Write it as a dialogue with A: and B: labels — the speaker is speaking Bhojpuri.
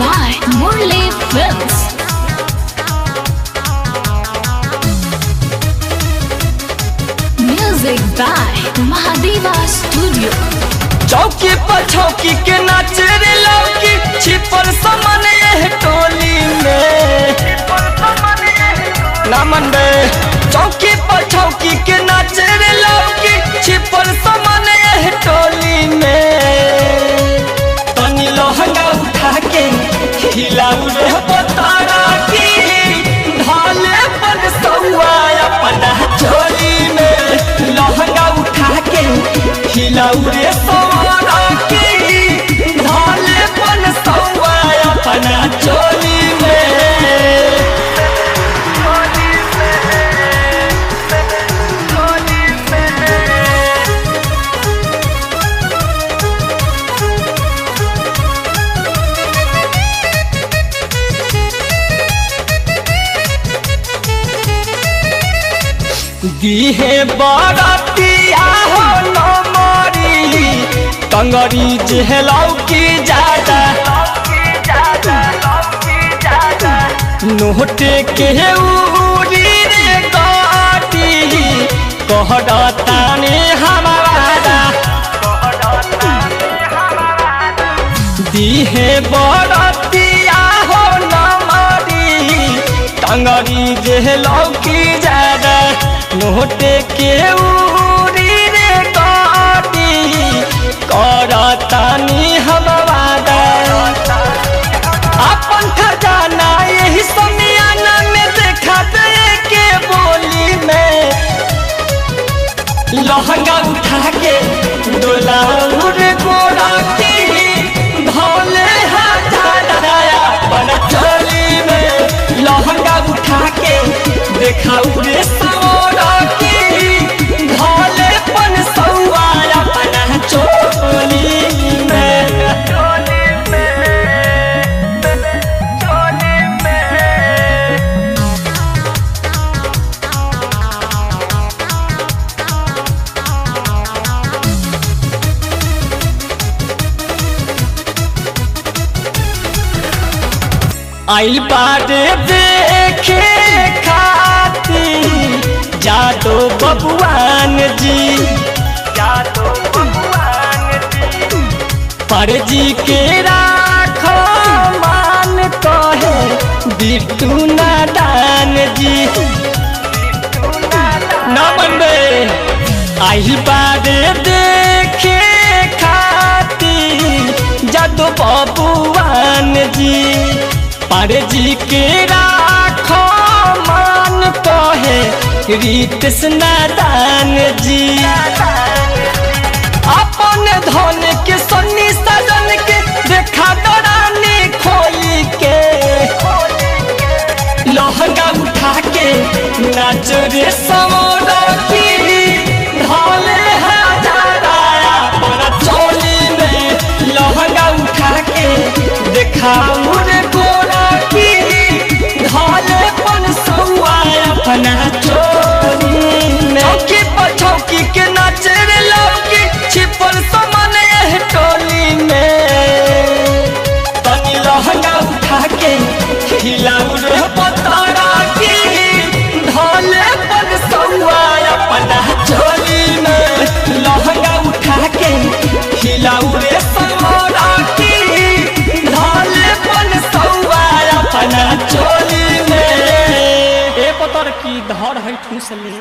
A: by Murli Films. Music by Mahadeva Studio.
B: चौकी पर छौकी के नाचे रे लौकी छिपल समन ये टोली में नामन बे। चौकी पर छौकी के नाचे रे लौकी छिपल समन ये टोली में। तनी लहंगा उठा के हिलाऊ रे बतारा की ढाले पर सौआ अपना झोली में। लहंगा उठा के हिलाऊ रे सौरा की ढाले पर सौआ अपना झोली में। दिहे बरतिया हो नमरी कंगरी जेहलाऊ की जादा नोटे के उरी रे गाटी कहता ने हमारा। दिहे बरतिया हो नमरी कंगरी जेहलाऊ की जादा नोटे के उरी रे गाटी करतानी हम वादा। अपन खजाना यही समियाना में देखा दे के बोली में। लहंगा उठा के डोला रे गोरा की धोले हजारा अपन चोली में। लहंगा उठा के देखा रे सौरा की ढाले पन सौआ अपना चोली में। आइल बारे देखे जादो बबुआन जी पर जी के राखो मान कहे बिट्टू नादान जी नमन बे। आइल बारे देखे खाती जादो बबुआन जी पर जी के राखो मान कहे रीतिस नादान जी। अपन धन के सन्नी सजन के देखा दरानी खोली के। लहंगा उठा के नाच रे समोरा की ढाले हजारा अपना चोली में। लहंगा उठा के देखा रे गोरा की ढाले पन सौआ अपना चोली में। चौकी पर छौकी के नाचे रे लौकी छिपल समन ये टोली में। तनी लहंगा उठा के हिलाऊ रे बतारा की ढाले पर सौआ अपना चोली में। लहंगा उठा के हिलाऊ रे सौरा की ढाले पर सौआ अपना चोली में। ए पतर की धर है ठूस ले।